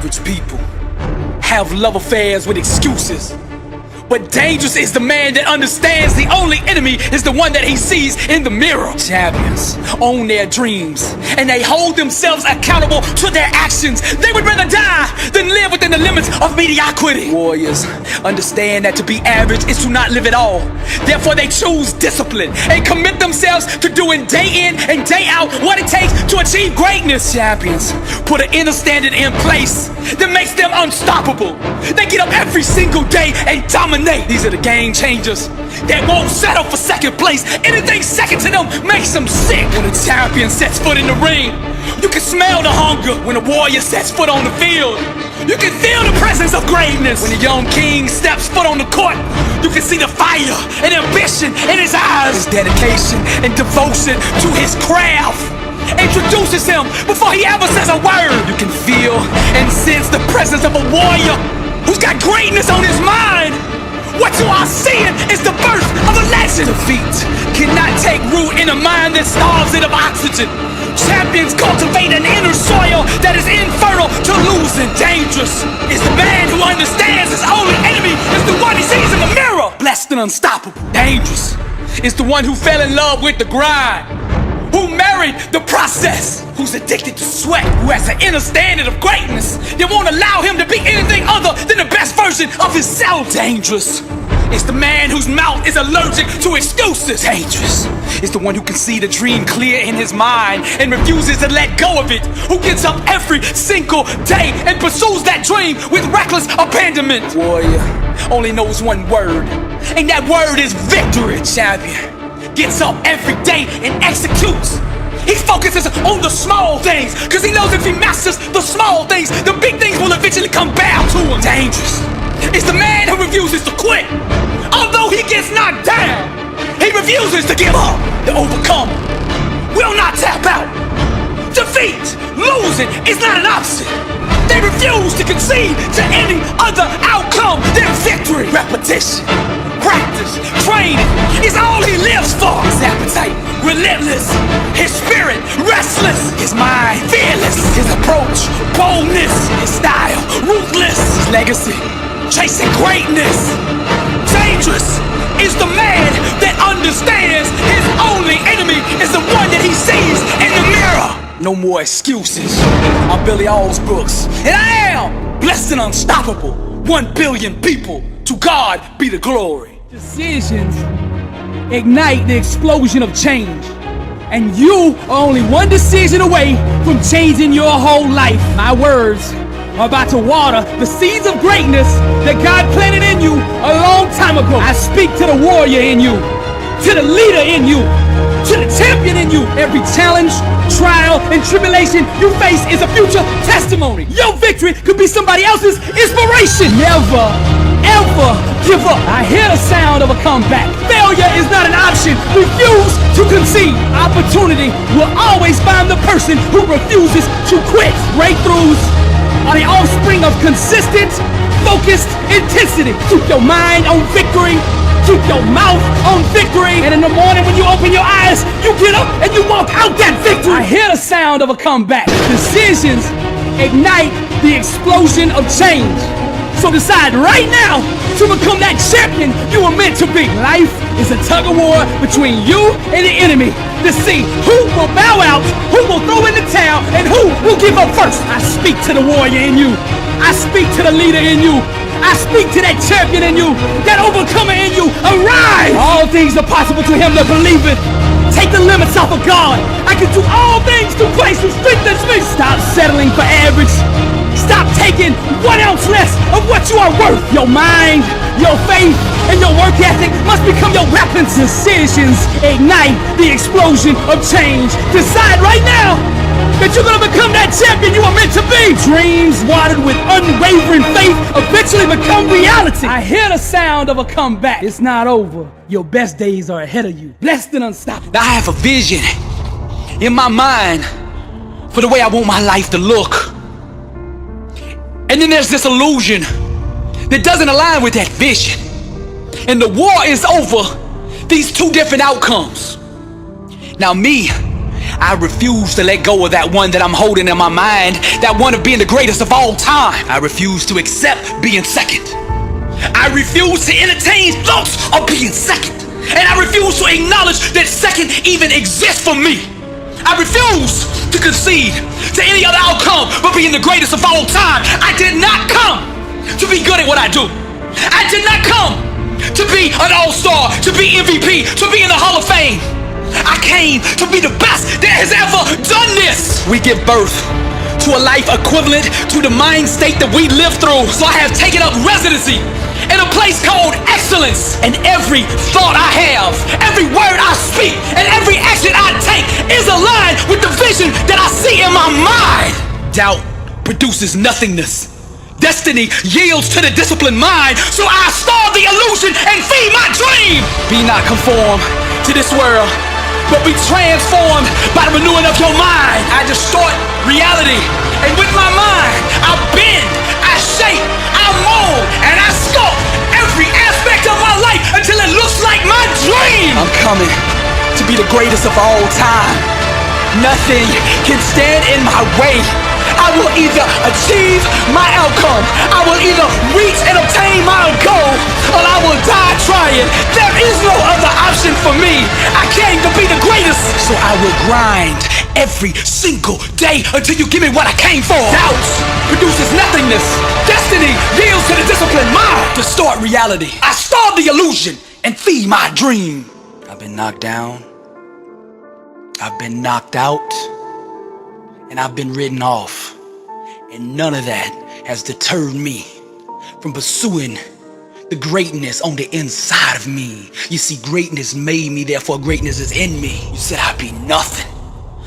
Average people have love affairs with excuses. But dangerous is the man that understands the only enemy is the one that he sees in the mirror. Champions own their dreams and they hold themselves accountable to their actions. They would rather die than live within the limits of mediocrity. Warriors understand that to be average is to not live at all. Therefore they choose discipline and commit themselves to doing day in and day out what it takes to achieve greatness. Champions put an inner standard in place that makes them unstoppable. They get up every single day and dominate. These are the game changers that won't settle for second place. Anything second to them makes them sick. When a champion sets foot in the ring, you can smell the hunger. When a warrior sets foot on the field, you can feel the presence of greatness. When a young king steps foot on the court, you can see the fire and ambition in his eyes. His dedication and devotion to his craft introduces him before he ever says a word. You can feel and sense the presence of a warrior who's got greatness on his mind. What you are seeing is the birth of a legend. Defeat cannot take root in a mind that starves it of oxygen. Champions cultivate an inner soil that is infertile to losing. Dangerous is the man who understands his only enemy is the one he sees in the mirror. Blessed and unstoppable. Dangerous is the one who fell in love with the grind, who married the process, who's addicted to sweat, who has an inner standard of greatness that won't allow him to be anything other than the best version of himself. Dangerous is the man whose mouth is allergic to excuses. Dangerous is the one who can see the dream clear in his mind and refuses to let go of it, who gets up every single day and pursues that dream with reckless abandonment. Warrior only knows one word, and that word is victory. Champion gets up every day and executes. He focuses on the small things, cause he knows if he masters the small things, the big things will eventually come back to him. Dangerous is the man who refuses to quit. Although he gets knocked down, he refuses to give up. The overcomer will not tap out. Defeat, losing is not an option. They refuse to concede to any other outcome than victory. Repetition, practice, training is all he lives for. His appetite relentless, his spirit restless, his mind fearless, his approach boldness, his style ruthless, his legacy chasing greatness. Dangerous is the man that understands his only enemy is the one that he sees in the mirror. No more excuses. I'm Billy Alsbrooks, and I am blessed and unstoppable. 1 billion people, to God be the glory. Decisions ignite the explosion of change, and you are only one decision away from changing your whole life. My words are about to water the seeds of greatness that God planted in you a long time ago. I speak to the warrior in you, to the leader in you, to the champion in you. Every challenge, trial, and tribulation you face is a future testimony. Your victory could be somebody else's inspiration. Never, ever give up. I hear the sound of a comeback. Failure is not an option. Refuse to concede. Opportunity will always find the person who refuses to quit. Breakthroughs are the offspring of consistent, focused intensity. Keep your mind on victory. Keep your mouth on victory. And in the morning when you open your eyes, you get up and you walk out that victory. I hear the sound of a comeback. Decisions ignite the explosion of change. So decide right now to become that champion you were meant to be. Life is a tug of war between you and the enemy to see who will bow out, who will throw in the towel, and who will give up first. I speak to the warrior in you. I speak to the leader in you. I speak to that champion in you, that overcomer in you. Arise! All things are possible to him that believeth. Take the limits off of God. I can do all things through Christ who strengthens me. Stop settling for average. Stop taking 1 ounce less of what you are worth. Your mind, your faith, and your work ethic must become your weapons. Decisions ignite the explosion of change. Decide right now that you're gonna become that champion you are meant to be. Dreams watered with unwavering faith eventually become reality. I hear the sound of a comeback. It's not over. Your best days are ahead of you. Blessed and unstoppable. I have a vision in my mind for the way I want my life to look. And then there's this illusion that doesn't align with that vision. And the war is over these two different outcomes. Now me, I refuse to let go of that one that I'm holding in my mind, that one of being the greatest of all time. I refuse to accept being second. I refuse to entertain thoughts of being second. And I refuse to acknowledge that second even exists for me. I refuse to concede to any other outcome but being the greatest of all time. I did not come to be good at what I do. I did not come to be an all-star, to be MVP, to be in the Hall of Fame. I came to be the best that has ever done this. We give birth to a life equivalent to the mind state that we live through. So I have taken up residency in a place called excellence. And every thought I have, every word I speak, and every action I take is aligned with the vision that I see in my mind. Doubt produces nothingness. Destiny yields to the disciplined mind. So I starve the illusion and feed my dream. Be not conformed to this world, but be transformed by the renewing of your mind. I distort reality, and with my mind, I bend, I shape, I mold, and I sculpt every aspect of my life until it looks like my dream. I'm coming to be the greatest of all time. Nothing can stand in my way. I will either achieve my outcome, I will either reach and obtain my goal, or I will die trying. There is no other option for me. I came to be the greatest, so I will grind every single day until you give me what I came for. Doubt produces nothingness. Destiny yields to the disciplined mind. Distort reality. I starve the illusion and feed my dream. I've been knocked down. I've been knocked out. And I've been written off, and none of that has deterred me from pursuing the greatness on the inside of me. You see, greatness made me, therefore greatness is in me. You said I'd be nothing.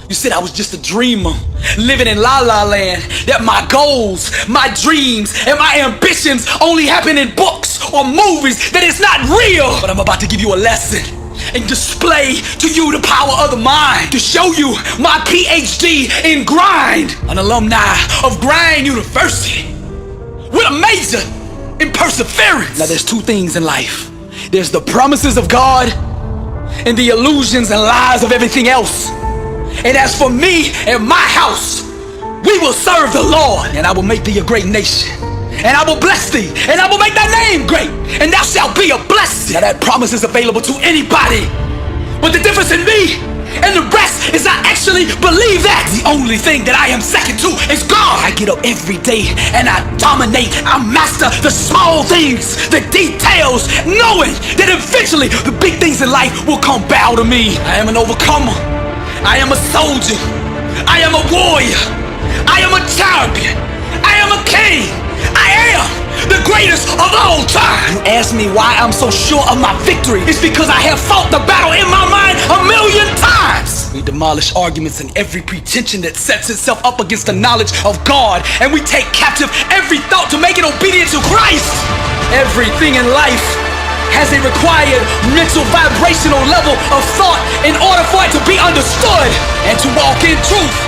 You said I was just a dreamer, living in la la land, that my goals, my dreams, and my ambitions only happen in books or movies, that it's not real. But I'm about to give you a lesson and display to you the power of the mind, to show you my PhD in grind, an alumni of Grind University with a major in perseverance. Now there's two things in life. There's the promises of God and the illusions and lies of everything else. And as for me and my house, we will serve the Lord, and I will make thee a great nation. And I will bless thee, and I will make thy name great, and thou shalt be a blessing. Now that promise is available to anybody, but the difference in me and the rest is I actually believe that. The only thing that I am second to is God. I get up every day and I dominate, I master the small things, the details, knowing that eventually the big things in life will come bow to me. I am an overcomer, I am a soldier, I am a warrior, I am a champion, I am a king. I am the greatest of all time. You ask me why I'm so sure of my victory. It's because I have fought the battle in my mind 1,000,000 times. We demolish arguments and every pretension that sets itself up against the knowledge of God, and we take captive every thought to make it obedient to Christ. Everything in life has a required mental vibrational level of thought in order for it to be understood. And to walk in truth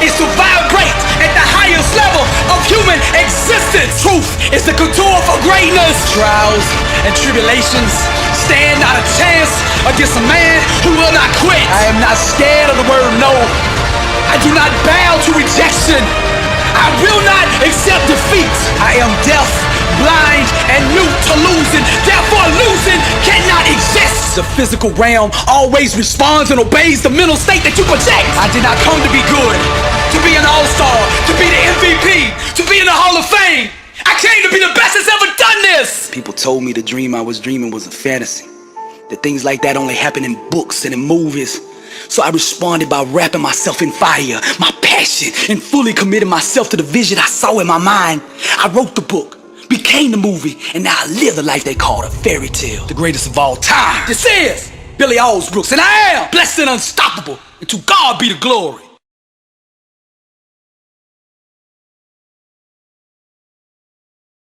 is to vibrate at the highest level of human existence. Truth is the couture for greatness. Trials and tribulations stand not a chance against a man who will not quit. I am not scared of the word no. I do not bow to rejection. I will not accept defeat. I am deaf, blind, and mute to losing. Therefore losing cannot exist. The physical realm always responds and obeys the mental state that you project. I did not come to be good, to be an all-star, to be the MVP, to be in the Hall of Fame. I came to be the best that's ever done this. People told me the dream I was dreaming was a fantasy, that things like that only happen in books and in movies. So I responded by wrapping myself in fire, my passion, and fully committed myself to the vision I saw in my mind. I wrote the book, became the movie, and now I live the life they called a fairy tale, the greatest of all time. This is Billy Alsbrooks, and I am blessed and unstoppable, and to God be the glory.